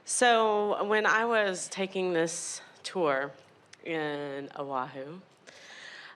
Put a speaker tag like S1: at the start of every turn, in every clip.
S1: So when I was taking this tour in Oahu,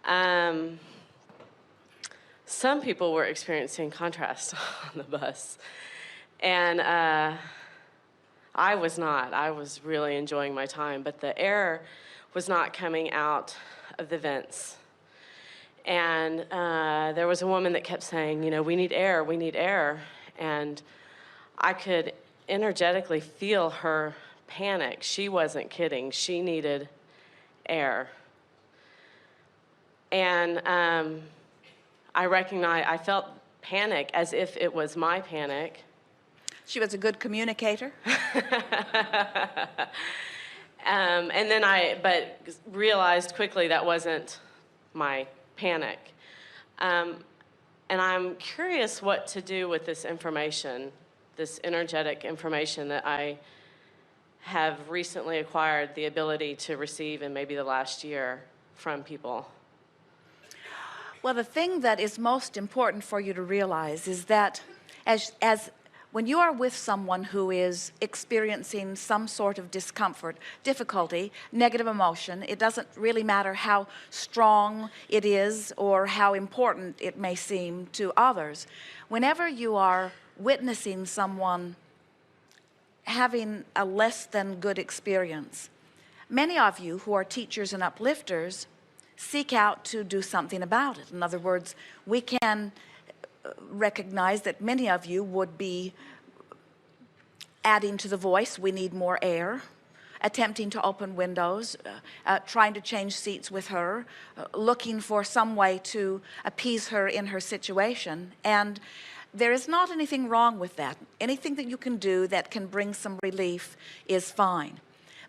S1: um, some people were experiencing contrast on the bus. And I was not. I was really enjoying my time, but the air was not coming out of the vents. And there was a woman that kept saying, we need air, we need air. And I could energetically feel her panic. She wasn't kidding. She needed air. And I felt panic as if it was my panic.
S2: She was a good communicator.
S1: And then but realized quickly that wasn't my panic. And I'm curious what to do with this information, this energetic information that I have recently acquired the ability to receive in maybe the last year from people.
S2: Well, the thing that is most important for you to realize is that as when you are with someone who is experiencing some sort of discomfort, difficulty, negative emotion, it doesn't really matter how strong it is or how important it may seem to others. Whenever you are witnessing someone having a less than good experience, many of you who are teachers and uplifters seek out to do something about it. In other words, we can recognize that many of you would be adding to the voice, we need more air, attempting to open windows, trying to change seats with her, looking for some way to appease her in her situation. And there is not anything wrong with that. Anything that you can do that can bring some relief is fine.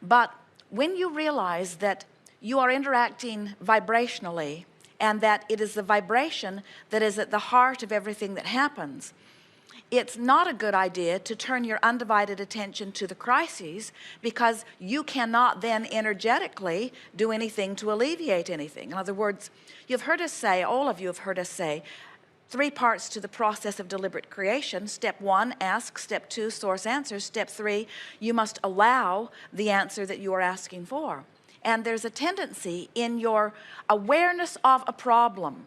S2: But when you realize that you are interacting vibrationally and that it is the vibration that is at the heart of everything that happens, it's not a good idea to turn your undivided attention to the crises, because you cannot then energetically do anything to alleviate anything. In other words, you've heard us say, all of you have heard us say, 3 parts to the process of deliberate creation. Step 1, ask. Step 2, source answers. Step 3, you must allow the answer that you are asking for. And there's a tendency in your awareness of a problem.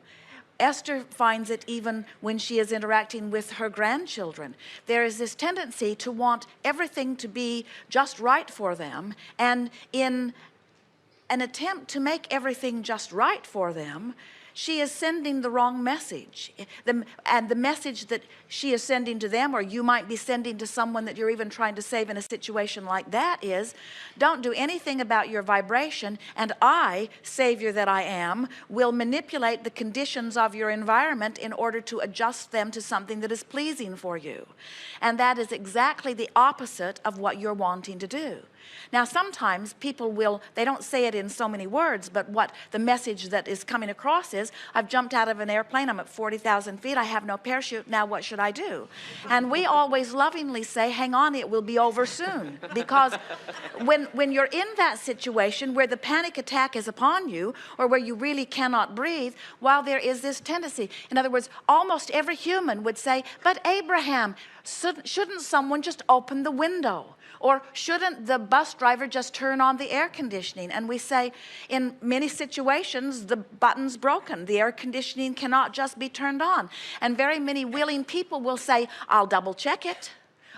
S2: Esther finds it even when she is interacting with her grandchildren. There is this tendency to want everything to be just right for them, and in an attempt to make everything just right for them, she is sending the wrong message. And the message that she is sending to them, or you might be sending to someone that you're even trying to save in a situation like that, is don't do anything about your vibration, and I, Savior that I am, will manipulate the conditions of your environment in order to adjust them to something that is pleasing for you. And that is exactly the opposite of what you're wanting to do. Now, sometimes people they don't say it in so many words, but what the message that is coming across is, I've jumped out of an airplane, I'm at 40,000 feet, I have no parachute, now what should I do? And we always lovingly say, hang on, it will be over soon. Because when you're in that situation where the panic attack is upon you, or where you really cannot breathe, while there is this tendency, in other words, almost every human would say, but Abraham, shouldn't someone just open the window? Or shouldn't the bus driver just turn on the air conditioning? And we say, in many situations, the button's broken. The air conditioning cannot just be turned on. And very many willing people will say, I'll double check it.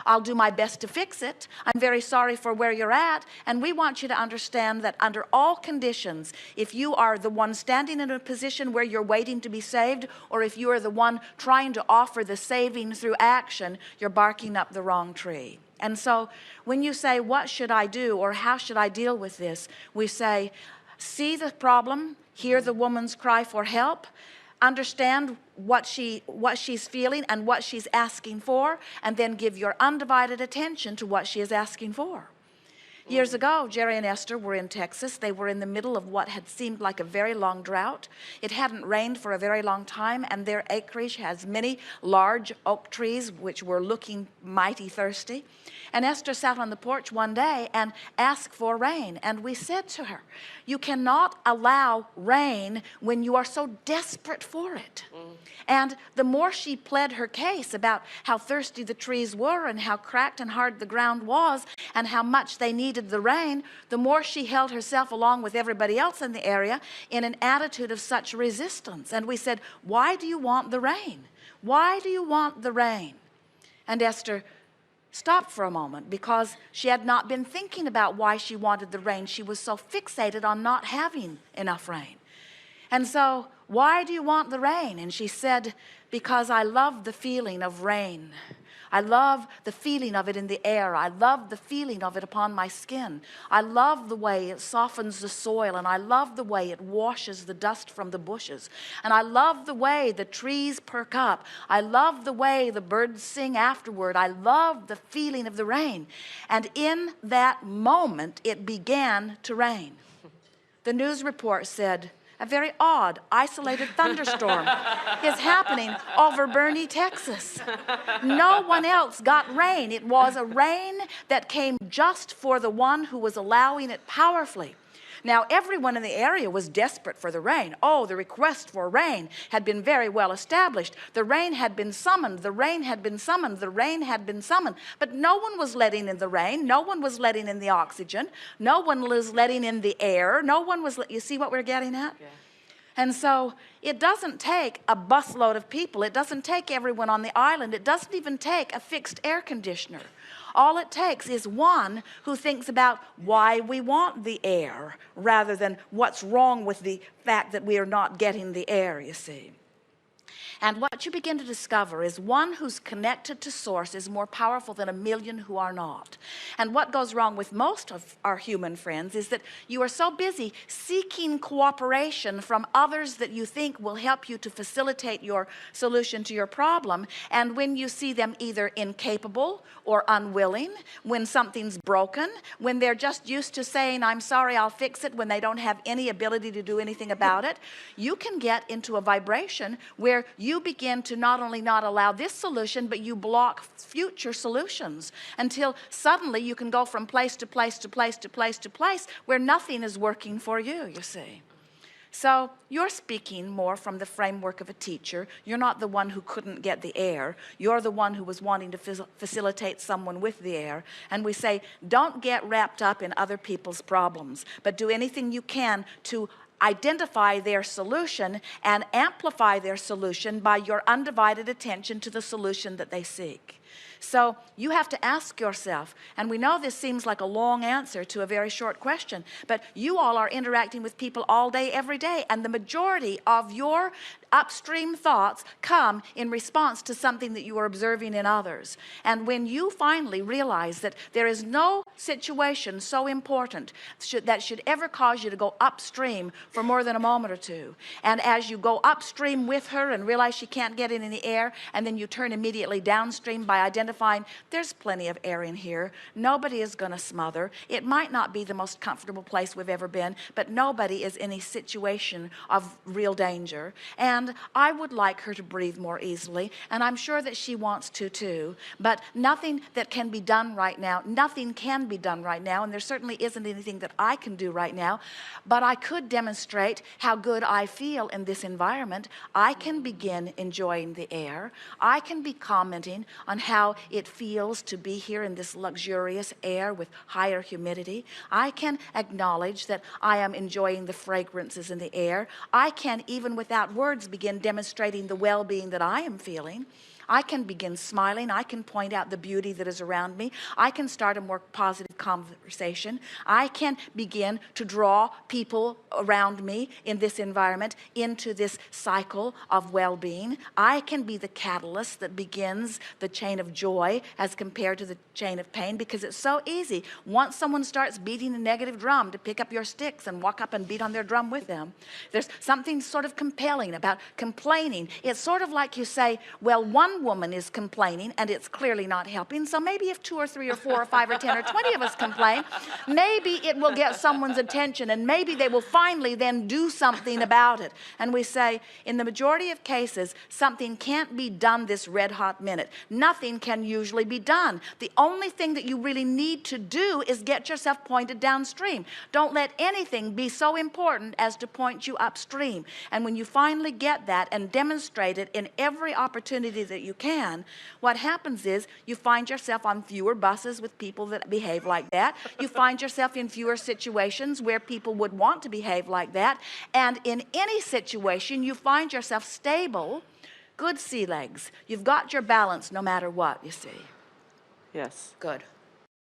S2: I'll do my best to fix it. I'm very sorry for where you're at. And we want you to understand that under all conditions, if you are the one standing in a position where you're waiting to be saved, or if you are the one trying to offer the saving through action, you're barking up the wrong tree. And so when you say, what should I do, or how should I deal with this? We say, see the problem, hear the woman's cry for help, understand what she's feeling and what she's asking for, and then give your undivided attention to what she is asking for. Years ago, Jerry and Esther were in Texas. They were in the middle of what had seemed like a very long drought. It hadn't rained for a very long time, and their acreage has many large oak trees which were looking mighty thirsty. And Esther sat on the porch one day and asked for rain. And we said to her, you cannot allow rain when you are so desperate for it. And the more she pled her case about how thirsty the trees were and how cracked and hard the ground was and how much they needed the rain, the more she held herself along with everybody else in the area in an attitude of such resistance. And we said, why do you want the rain? Why do you want the rain? And Esther stopped for a moment because she had not been thinking about why she wanted the rain. She was so fixated on not having enough rain. And so, why do you want the rain? And she said, because I love the feeling of rain. I love the feeling of it in the air. I love the feeling of it upon my skin. I love the way it softens the soil, and I love the way it washes the dust from the bushes. And I love the way the trees perk up. I love the way the birds sing afterward. I love the feeling of the rain. And in that moment, it began to rain. The news report said, a very odd, isolated thunderstorm is happening over Boerne, Texas. No one else got rain. It was a rain that came just for the one who was allowing it powerfully. Now, everyone in the area was desperate for the rain. Oh, the request for rain had been very well established. The rain had been summoned. The rain had been summoned. The rain had been summoned. But no one was letting in the rain. No one was letting in the oxygen. No one was letting in the air. No one was, you see what we're getting at? Yeah. And so it doesn't take a busload of people. It doesn't take everyone on the island. It doesn't even take a fixed air conditioner. All it takes is one who thinks about why we want the air rather than what's wrong with the fact that we are not getting the air, you see. And what you begin to discover is one who's connected to source is more powerful than a million who are not. And what goes wrong with most of our human friends is that you are so busy seeking cooperation from others that you think will help you to facilitate your solution to your problem. And when you see them either incapable or unwilling, when something's broken, when they're just used to saying, I'm sorry, I'll fix it, when they don't have any ability to do anything about it, you can get into a vibration where you begin to not only not allow this solution, but you block future solutions until suddenly you can go from place to place to place to place to place where nothing is working for you, you see. So you're speaking more from the framework of a teacher. You're not the one who couldn't get the air. You're the one who was wanting to facilitate someone with the air. And we say, don't get wrapped up in other people's problems, but do anything you can to identify their solution and amplify their solution by your undivided attention to the solution that they seek. So you have to ask yourself, and we know this seems like a long answer to a very short question, but you all are interacting with people all day, every day, and the majority of your upstream thoughts come in response to something that you are observing in others. And when you finally realize that there is no situation so important that should ever cause you to go upstream for more than a moment or two, and as you go upstream with her and realize she can't get it in the air, and then you turn immediately downstream by identifying there's plenty of air in here, nobody is going to smother, it might not be the most comfortable place we've ever been, but nobody is in a situation of real danger, and I would like her to breathe more easily, and I'm sure that she wants to too, but nothing that can be done right now, nothing can be done right now, and there certainly isn't anything that I can do right now, but I could demonstrate how good I feel in this environment. I can begin enjoying the air. I can be commenting on how it feels to be here in this luxurious air with higher humidity. I can acknowledge that I am enjoying the fragrances in the air. I can, even without words, begin demonstrating the well-being that I am feeling. I can begin smiling. I can point out the beauty that is around me. I can start a more positive conversation. I can begin to draw people around me in this environment into this cycle of well-being. I can be the catalyst that begins the chain of joy as compared to the chain of pain, because it's so easy. Once someone starts beating a negative drum, to pick up your sticks and walk up and beat on their drum with them. There's something sort of compelling about complaining. It's sort of like you say, well, one one woman is complaining and it's clearly not helping, so maybe if 2 or 3 or 4 or 5 or 10 or 20 of us complain, maybe it will get someone's attention and maybe they will finally then do something about it. And we say, in the majority of cases, something can't be done this red hot minute. Nothing can usually be done. The only thing that you really need to do is get yourself pointed downstream. Don't let anything be so important as to point you upstream. And when you finally get that and demonstrate it in every opportunity that you can, what happens is you find yourself on fewer buses with people that behave like that. You find yourself in fewer situations where people would want to behave like that. And in any situation, you find yourself stable, good sea legs. You've got your balance no matter what, you see.
S1: Yes.
S2: Good.